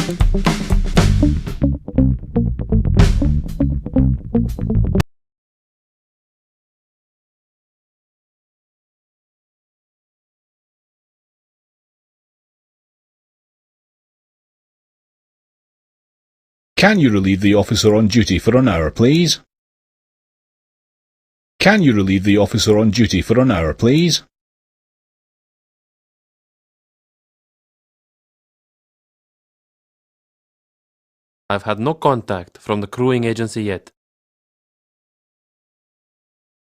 Can you relieve the officer on duty for an hour, please? Can you relieve the officer on duty for an hour, please? I've had no contact from the crewing agency yet.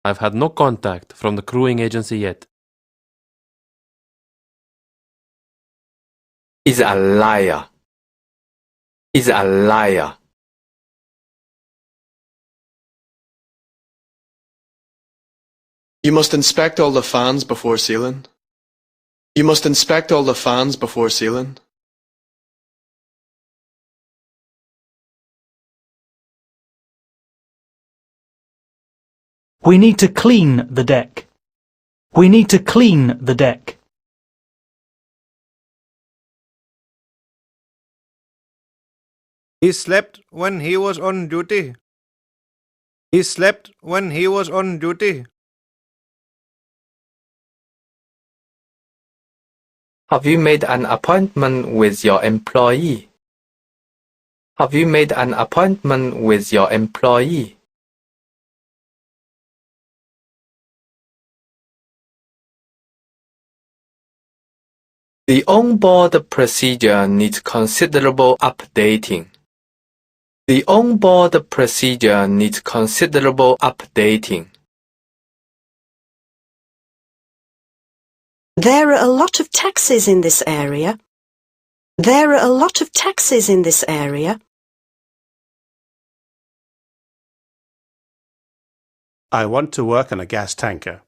I've had no contact from the crewing agency yet. He's a liar. He's a liar. You must inspect all the fans before sealing. You must inspect all the fans before sealing. We need to clean the deck. We need to clean the deck. He slept when he was on duty. He slept when he was on duty. Have you made an appointment with your employee? Have you made an appointment with your employee? The onboard procedure needs considerable updating. The onboard procedure needs considerable updating. There are a lot of taxis in this area. There are a lot of taxis in this area. I want to work on a gas tanker.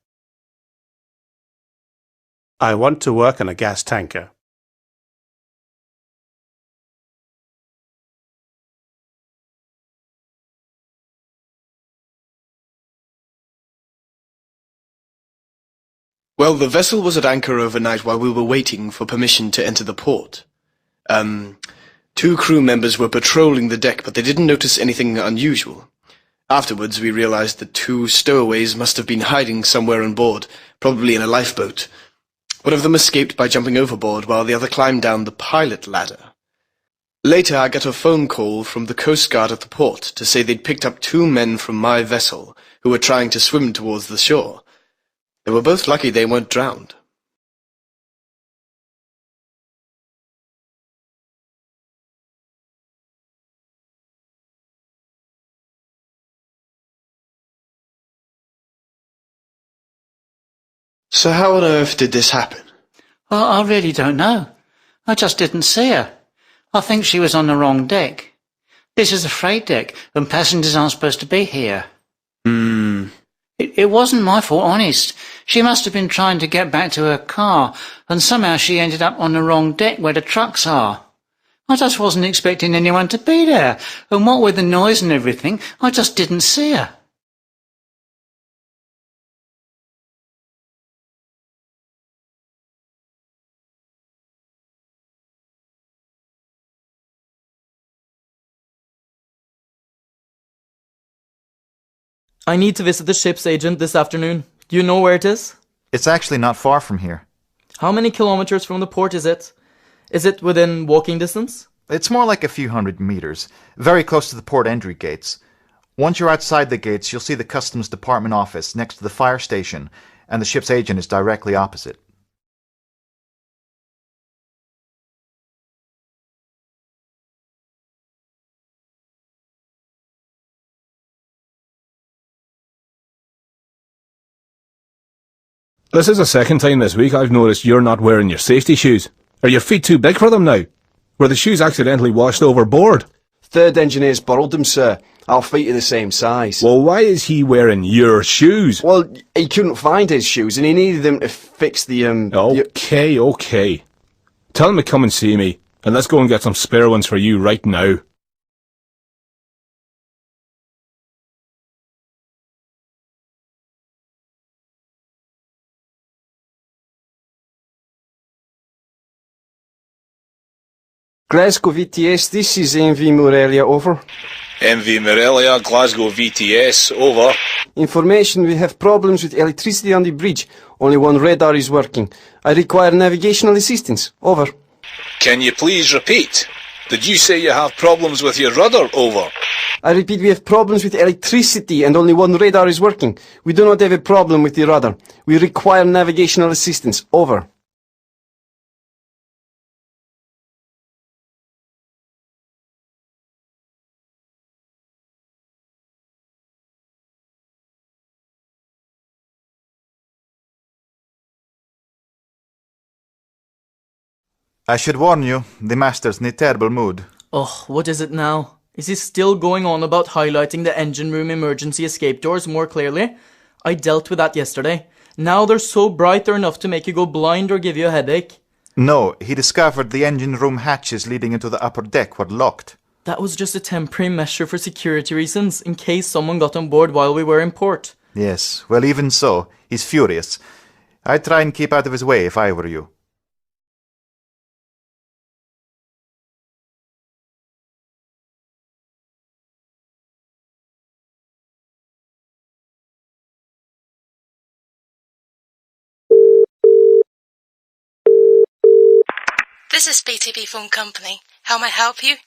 I want to work on a gas tanker. Well, the vessel was at anchor overnight while we were waiting for permission to enter the port. Two crew members were patrolling the deck, but they didn't notice anything unusual. Afterwards, we realized that two stowaways must have been hiding somewhere on board, probably in a lifeboat. One of them escaped by jumping overboard, while the other climbed down the pilot ladder. Later, I got a phone call from the Coast Guard at the port to say they'd picked up two men from my vessel who were trying to swim towards the shore. They were both lucky they weren't drowned. So how on earth did this happen? Well, I really don't know. I just didn't see her. I think she was on the wrong deck. This is a freight deck, and passengers aren't supposed to be here. It wasn't my fault, honest. She must have been trying to get back to her car, and somehow she ended up on the wrong deck where the trucks are. I just wasn't expecting anyone to be there, and what with the noise and everything, I just didn't see her. I need to visit the ship's agent this afternoon. Do you know where it is? It's actually not far from here. How many kilometers from the port is it? Is it within walking distance? It's more like a few hundred meters, very close to the port entry gates. Once you're outside the gates, you'll see the Customs Department office next to the fire station, and the ship's agent is directly opposite. This is the second time this week I've noticed you're not wearing your safety shoes. Are your feet too big for them now? Were the shoes accidentally washed overboard? Third engineer's borrowed them, sir. Our feet are the same size. Well, why is he wearing your shoes? Well, he couldn't find his shoes and he needed them to fix the, Okay. Tell him to come and see me, and let's go and get some spare ones for you right now. Glasgow VTS, this is MV Morelia, over. MV Morelia, Glasgow VTS, over. Information, we have problems with electricity on the bridge. Only one radar is working. I require navigational assistance, over. Can you please repeat? Did you say you have problems with your rudder, over? I repeat, we have problems with electricity and only one radar is working. We do not have a problem with the rudder. We require navigational assistance, over. I should warn you, the master's in a terrible mood. Oh, what is it now? Is he still going on about highlighting the engine room emergency escape doors more clearly? I dealt with that yesterday. Now they're so bright they're enough to make you go blind or give you a headache. No, he discovered the engine room hatches leading into the upper deck were locked. That was just a temporary measure for security reasons, in case someone got on board while we were in port. Yes, well, even so, he's furious. I'd try and keep out of his way if I were you. This is BTB Phone Company. How may I help you?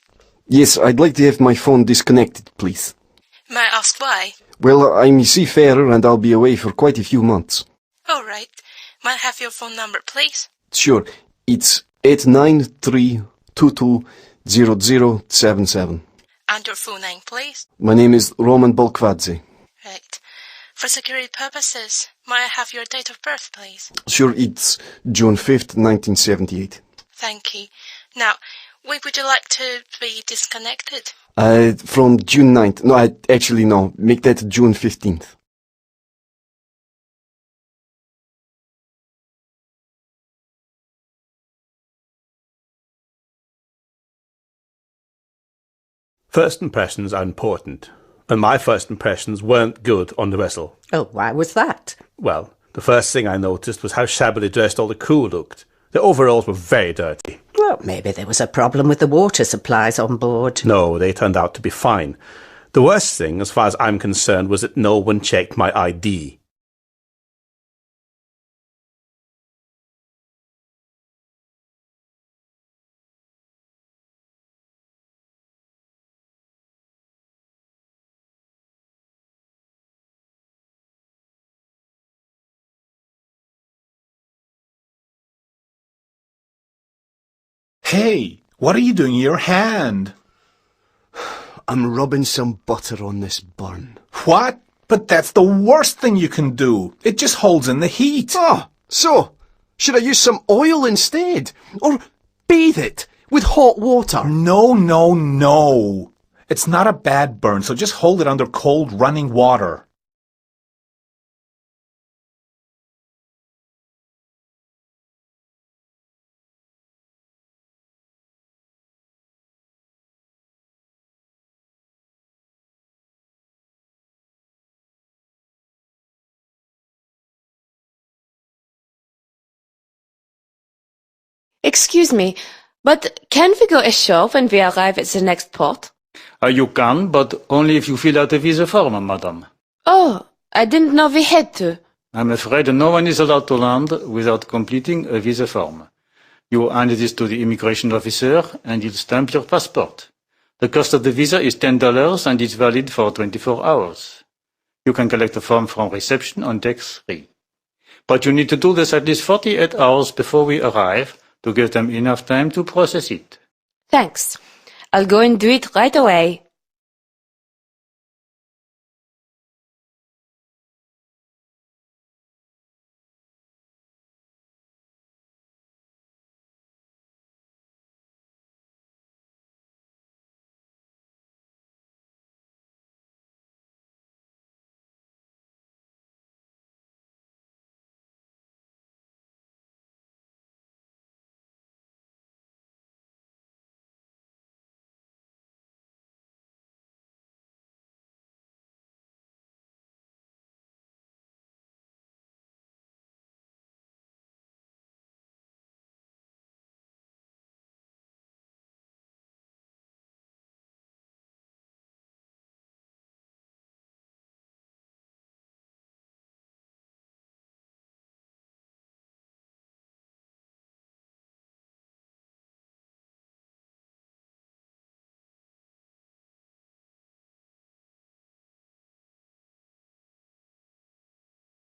Yes, I'd like to have my phone disconnected, please. May I ask why? Well, I'm a seafarer and I'll be away for quite a few months. All right. May I have your phone number, please? Sure, it's 893220077. And your full name, please? My name is Roman Bolkvadze. Right. For security purposes, may I have your date of birth, please? Sure, it's June 5th, 1978. Thank you. Now, when would you like to be disconnected? From June 9th. No, actually, no. Make that June 15th. First impressions are important, and my first impressions weren't good on the vessel. Oh, why was that? Well, the first thing I noticed was how shabbily dressed all the crew looked. The overalls were very dirty. Well, maybe there was a problem with the water supplies on board. No, they turned out to be fine. The worst thing, as far as I'm concerned, was that no one checked my ID. Hey, what are you doing in your hand? I'm rubbing some butter on this burn. What? But that's the worst thing you can do. It just holds in the heat. Oh, so, should I use some oil instead? Or bathe it with hot water? No, no, no. It's not a bad burn, so just hold it under cold running water. Excuse me, but can we go ashore when we arrive at the next port? You can, but only if you fill out a visa form, madam. Oh, I didn't know we had to. I'm afraid no one is allowed to land without completing a visa form. You hand this to the immigration officer and he'll stamp your passport. The cost of the visa is $10 and it's valid for 24 hours. You can collect the form from reception on deck 3. But you need to do this at least 48 hours before we arrive to give them enough time to process it. Thanks. I'll go and do it right away.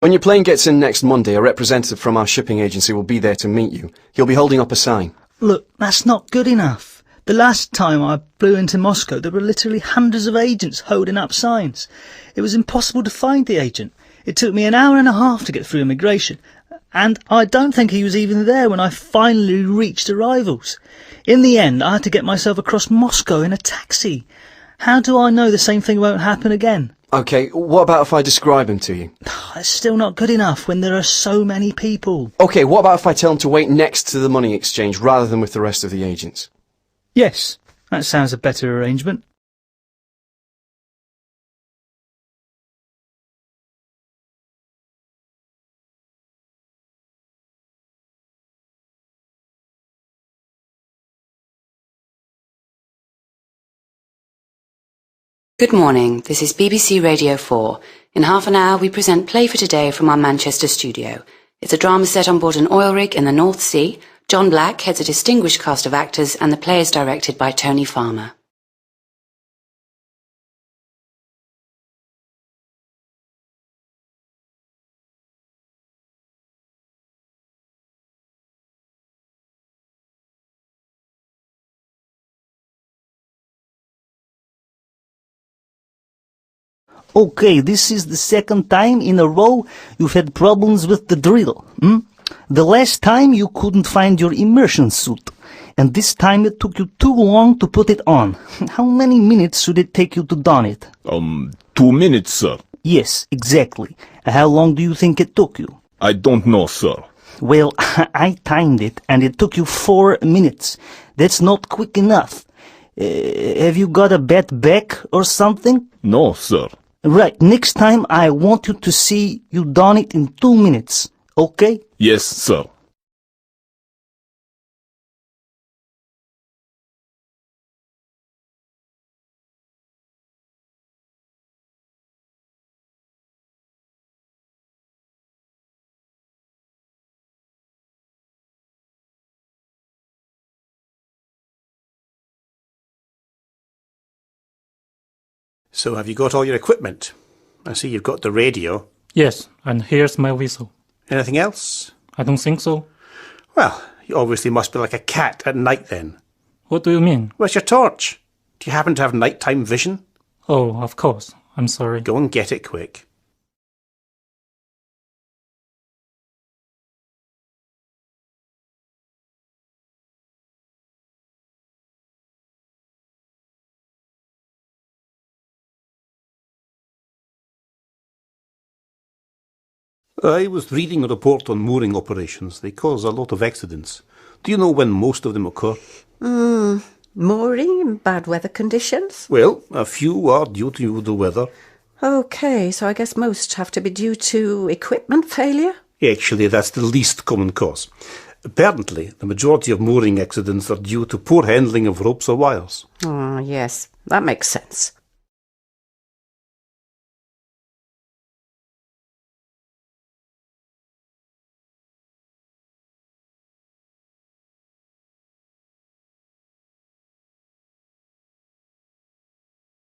When your plane gets in next Monday, a representative from our shipping agency will be there to meet you. He'll be holding up a sign. Look, that's not good enough. The last time I flew into Moscow, there were literally hundreds of agents holding up signs. It was impossible to find the agent. It took me an hour and a half to get through immigration, and I don't think he was even there when I finally reached arrivals. In the end, I had to get myself across Moscow in a taxi. How do I know the same thing won't happen again? Okay, what about if I describe him to you? That's still not good enough when there are so many people. Okay, what about if I tell him to wait next to the money exchange rather than with the rest of the agents? Yes, that sounds a better arrangement. Good morning, this is BBC Radio 4. In half an hour we present Play for Today from our Manchester studio. It's a drama set on board an oil rig in the North Sea. John Black heads a distinguished cast of actors and the play is directed by Tony Farmer. Okay, this is the second time in a row you've had problems with the drill. The last time you couldn't find your immersion suit, and this time it took you too long to put it on. How many minutes should it take you to don it? 2 minutes, sir. Yes, exactly. How long do you think it took you? I don't know, sir. Well, I timed it, and it took you 4 minutes. That's not quick enough. Have you got a bad back or something? No, sir. Right, next time I want you to see you done it in 2 minutes, okay? Yes, sir. So have you got all your equipment? I see you've got the radio. Yes, and here's my whistle. Anything else? I don't think so. Well, you obviously must be like a cat at night then. What do you mean? Where's your torch? Do you happen to have nighttime vision? Oh, of course. I'm sorry. Go and get it quick. I was reading a report on mooring operations. They cause a lot of accidents. Do you know when most of them occur? Mooring in bad weather conditions? Well, a few are due to the weather. Okay, so I guess most have to be due to equipment failure? Actually, that's the least common cause. Apparently, the majority of mooring accidents are due to poor handling of ropes or wires. Oh, yes, that makes sense.